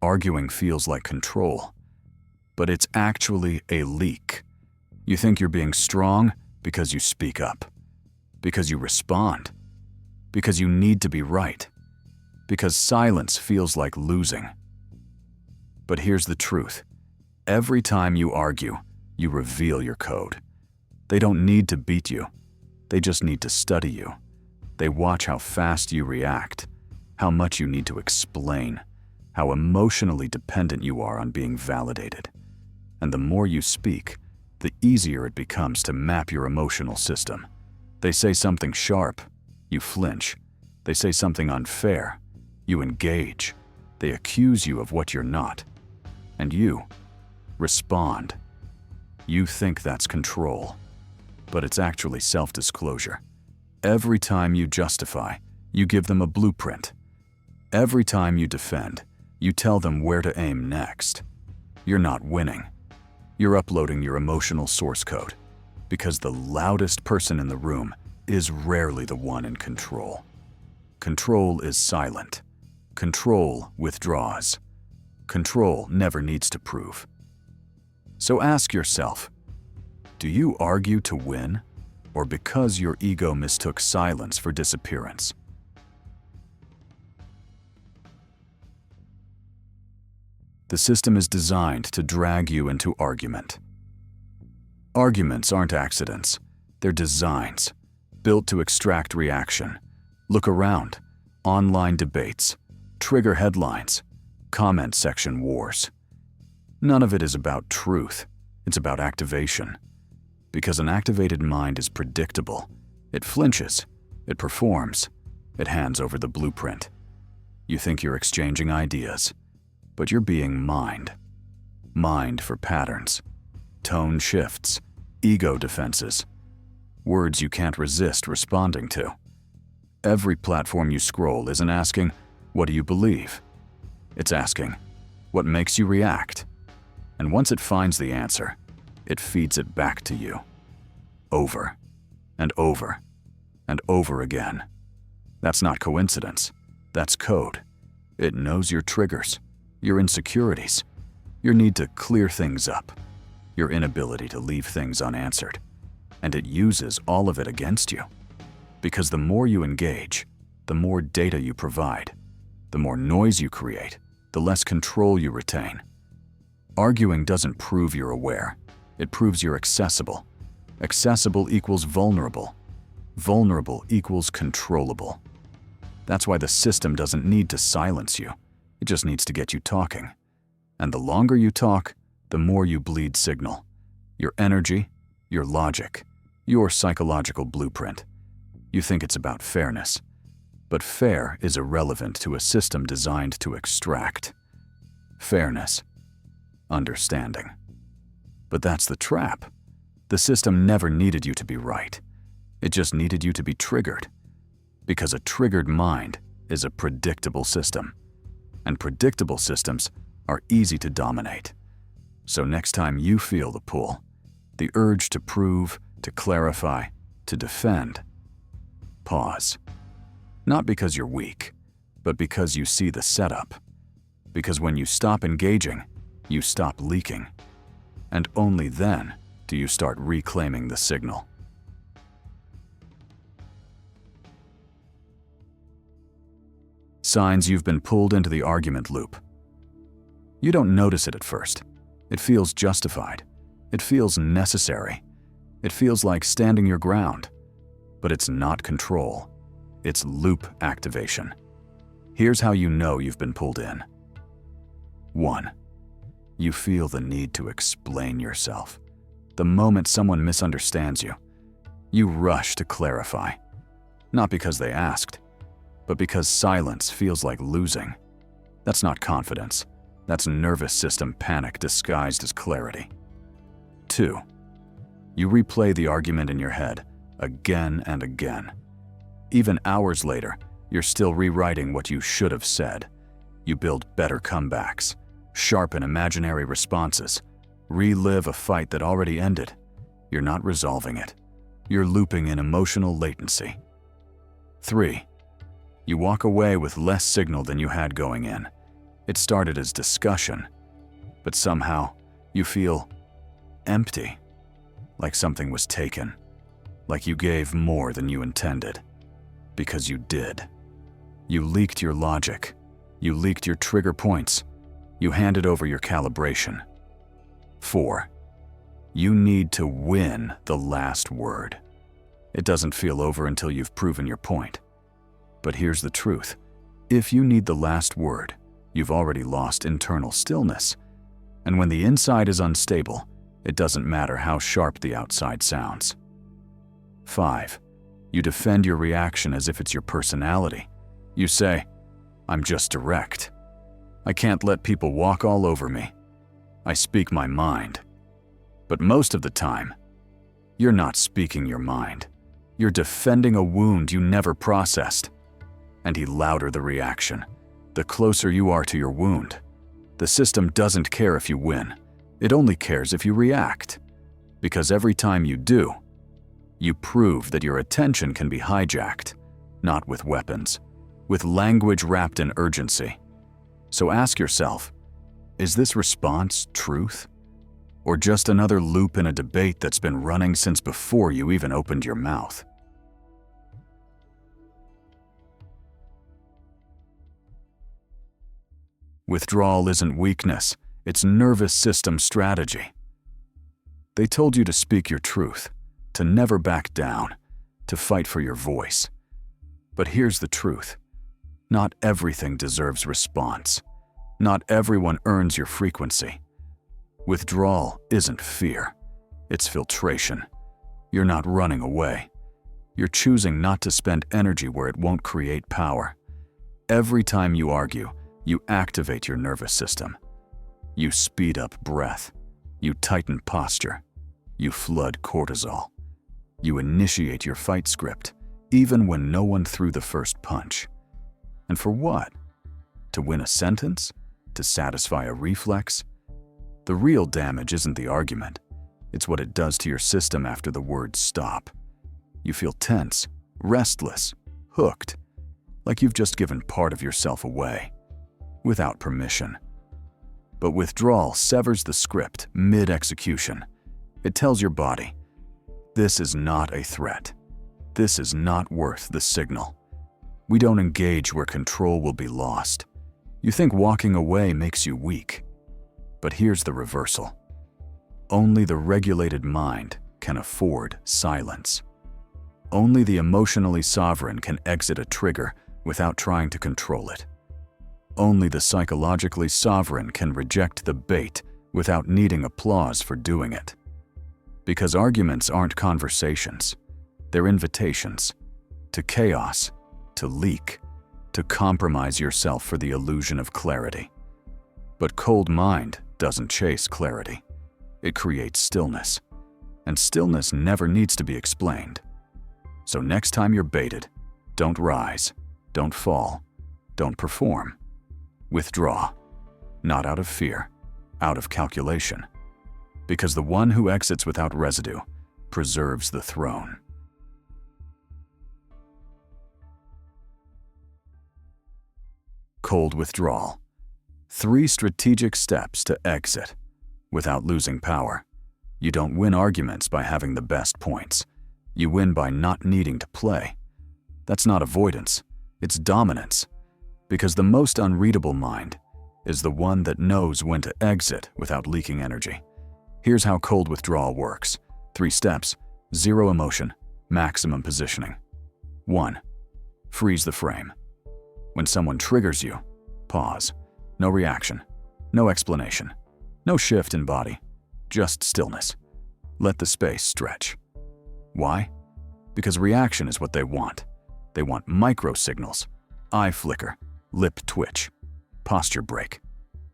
Arguing feels like control, but it's actually a leak. You think you're being strong because you speak up, because you respond, because you need to be right, because silence feels like losing. But here's the truth. Every time you argue, you reveal your code. They don't need to beat you. They just need to study you. They watch how fast you react, how much you need to explain, how emotionally dependent you are on being validated. And the more you speak, the easier it becomes to map your emotional system. They say something sharp, you flinch. They say something unfair, you engage. They accuse you of what you're not, and you respond. You think that's control, but it's actually self-disclosure. Every time you justify, you give them a blueprint. Every time you defend, you tell them where to aim next. You're not winning. You're uploading your emotional source code, because the loudest person in the room is rarely the one in control. Control is silent. Control withdraws. Control never needs to prove. So ask yourself, do you argue to win, or because your ego mistook silence for disappearance? The system is designed to drag you into argument. Arguments aren't accidents. They're designs, built to extract reaction. Look around. Online debates, trigger headlines, comment section wars. None of it is about truth. It's about activation. Because an activated mind is predictable. It flinches. It performs. It hands over the blueprint. You think you're exchanging ideas, but you're being mined. Mined for patterns, tone shifts, ego defenses, words you can't resist responding to. Every platform you scroll isn't asking, what do you believe? It's asking, what makes you react? And once it finds the answer, it feeds it back to you. Over, and over, and over again. That's not coincidence. That's code. It knows your triggers, your insecurities, your need to clear things up, your inability to leave things unanswered. And it uses all of it against you. Because the more you engage, the more data you provide, the more noise you create, the less control you retain. Arguing doesn't prove you're aware. It proves you're accessible. Accessible equals vulnerable. Vulnerable equals controllable. That's why the system doesn't need to silence you. It just needs to get you talking. And the longer you talk, the more you bleed signal. Your energy, your logic, your psychological blueprint. You think it's about fairness. But fair is irrelevant to a system designed to extract. Fairness. Understanding. But that's the trap. The system never needed you to be right. It just needed you to be triggered. Because a triggered mind is a predictable system. And predictable systems are easy to dominate. So next time you feel the pull, the urge to prove, to clarify, to defend, pause. Not because you're weak, but because you see the setup. Because when you stop engaging, you stop leaking. And only then do you start reclaiming the signal. Signs you've been pulled into the argument loop. You don't notice it at first. It feels justified. It feels necessary. It feels like standing your ground. But it's not control. It's loop activation. Here's how you know you've been pulled in. 1. You feel the need to explain yourself. The moment someone misunderstands you, you rush to clarify. Not because they asked, but because silence feels like losing. That's not confidence. That's nervous system panic disguised as clarity. 2. You replay the argument in your head again and again. Even hours later, you're still rewriting what you should have said. You build better comebacks, sharpen imaginary responses, relive a fight that already ended. You're not resolving it. You're looping in emotional latency. 3. You walk away with less signal than you had going in. It started as discussion, but somehow you feel empty, like something was taken, like you gave more than you intended, because you did. You leaked your logic, you leaked your trigger points, you handed over your calibration. 4. You need to win the last word. It doesn't feel over until you've proven your point. But here's the truth. If you need the last word, you've already lost internal stillness. And when the inside is unstable, it doesn't matter how sharp the outside sounds. 5. You defend your reaction as if it's your personality. You say, "I'm just direct. I can't let people walk all over me. I speak my mind." But most of the time, you're not speaking your mind. You're defending a wound you never processed. And the louder the reaction, the closer you are to your wound. The system doesn't care if you win. It only cares if you react. Because every time you do, you prove that your attention can be hijacked, not with weapons, with language wrapped in urgency. So ask yourself, is this response truth? Or just another loop in a debate that's been running since before you even opened your mouth? Withdrawal isn't weakness, it's nervous system strategy. They told you to speak your truth, to never back down, to fight for your voice. But here's the truth. Not everything deserves response. Not everyone earns your frequency. Withdrawal isn't fear, it's filtration. You're not running away. You're choosing not to spend energy where it won't create power. Every time you argue, you activate your nervous system. You speed up breath. You tighten posture. You flood cortisol. You initiate your fight script, even when no one threw the first punch. And for what? To win a sentence? To satisfy a reflex? The real damage isn't the argument. It's what it does to your system after the words stop. You feel tense, restless, hooked, like you've just given part of yourself away, without permission. But withdrawal severs the script mid-execution. It tells your body, this is not a threat. This is not worth the signal. We don't engage where control will be lost. You think walking away makes you weak. But here's the reversal. Only the regulated mind can afford silence. Only the emotionally sovereign can exit a trigger without trying to control it. Only the psychologically sovereign can reject the bait without needing applause for doing it. Because arguments aren't conversations. They're invitations to chaos, to leak, to compromise yourself for the illusion of clarity. But cold mind doesn't chase clarity. It creates stillness. And stillness never needs to be explained. So next time you're baited, don't rise, don't fall, don't perform. Withdraw. Not out of fear, out of calculation. Because the one who exits without residue preserves the throne. Cold withdrawal. 3 strategic steps to exit without losing power. You don't win arguments by having the best points. You win by not needing to play. That's not avoidance, it's dominance. Because the most unreadable mind is the one that knows when to exit without leaking energy. Here's how cold withdrawal works. 3 steps, 0 emotion, maximum positioning. 1. Freeze the frame. When someone triggers you, pause. No reaction, no explanation, no shift in body, just stillness. Let the space stretch. Why? Because reaction is what they want. They want micro signals, eye flicker, lip twitch, posture break,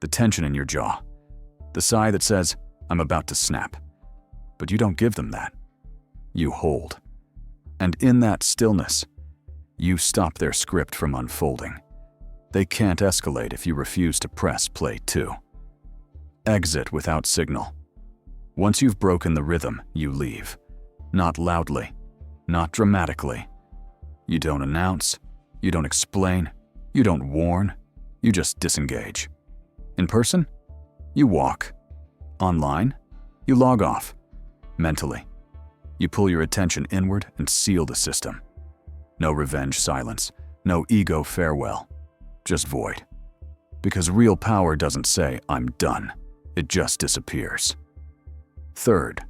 the tension in your jaw, the sigh that says, "I'm about to snap." But you don't give them that. You hold. And in that stillness, you stop their script from unfolding. They can't escalate if you refuse to press play 2. Exit without signal. Once you've broken the rhythm, you leave. Not loudly, not dramatically. You don't announce, you don't explain, you don't warn, you just disengage. In person, you walk. Online, you log off. Mentally, you pull your attention inward and seal the system. No revenge silence, no ego farewell, just void. Because real power doesn't say, "I'm done." It just disappears. Third,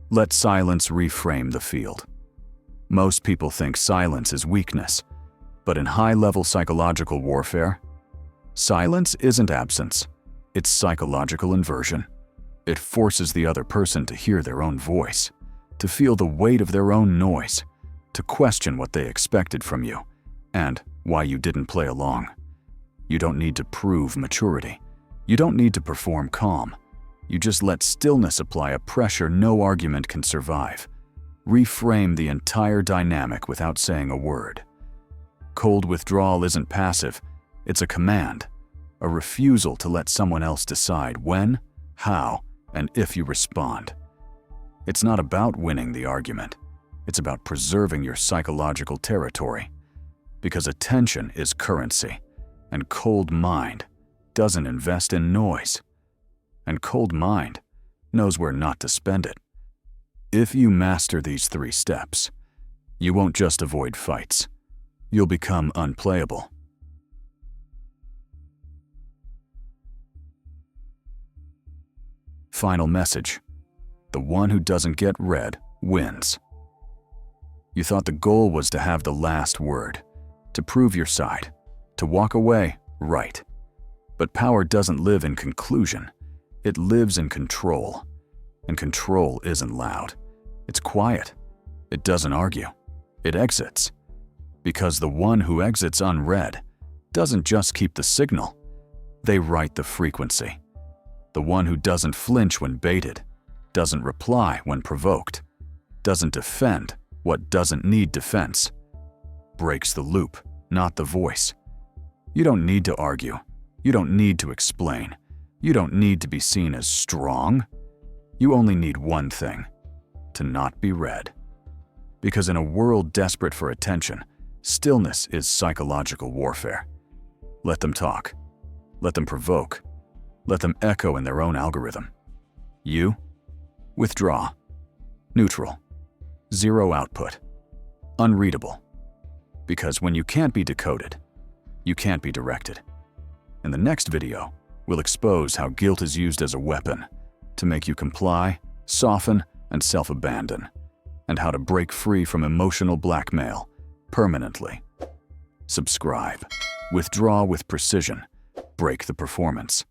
let silence reframe the field. Most people think silence is weakness, but in high-level psychological warfare, silence isn't absence, it's psychological inversion. It forces the other person to hear their own voice, to feel the weight of their own noise, to question what they expected from you, and why you didn't play along. You don't need to prove maturity. You don't need to perform calm. You just let stillness apply a pressure no argument can survive. Reframe the entire dynamic without saying a word. Cold withdrawal isn't passive, it's a command, a refusal to let someone else decide when, how, and if you respond. It's not about winning the argument. It's about preserving your psychological territory. Because attention is currency, and cold mind doesn't invest in noise. And cold mind knows where not to spend it. If you master these 3 steps, you won't just avoid fights. You'll become unplayable. Final message. The one who doesn't get read wins. You thought the goal was to have the last word, to prove your side, to walk away right. But power doesn't live in conclusion. It lives in control. And control isn't loud. It's quiet. It doesn't argue. It exits. Because the one who exits unread doesn't just keep the signal. They write the frequency. The one who doesn't flinch when baited, doesn't reply when provoked, doesn't defend what doesn't need defense, breaks the loop, not the voice. You don't need to argue. You don't need to explain. You don't need to be seen as strong. You only need one thing: to not be read. Because in a world desperate for attention, stillness is psychological warfare. Let them talk. Let them provoke. Let them echo in their own algorithm. You withdraw. Neutral. Zero output. Unreadable. Because when you can't be decoded, you can't be directed. In the next video, we'll expose how guilt is used as a weapon to make you comply, soften, and self-abandon, and how to break free from emotional blackmail permanently. Subscribe. Withdraw with precision. Break the performance.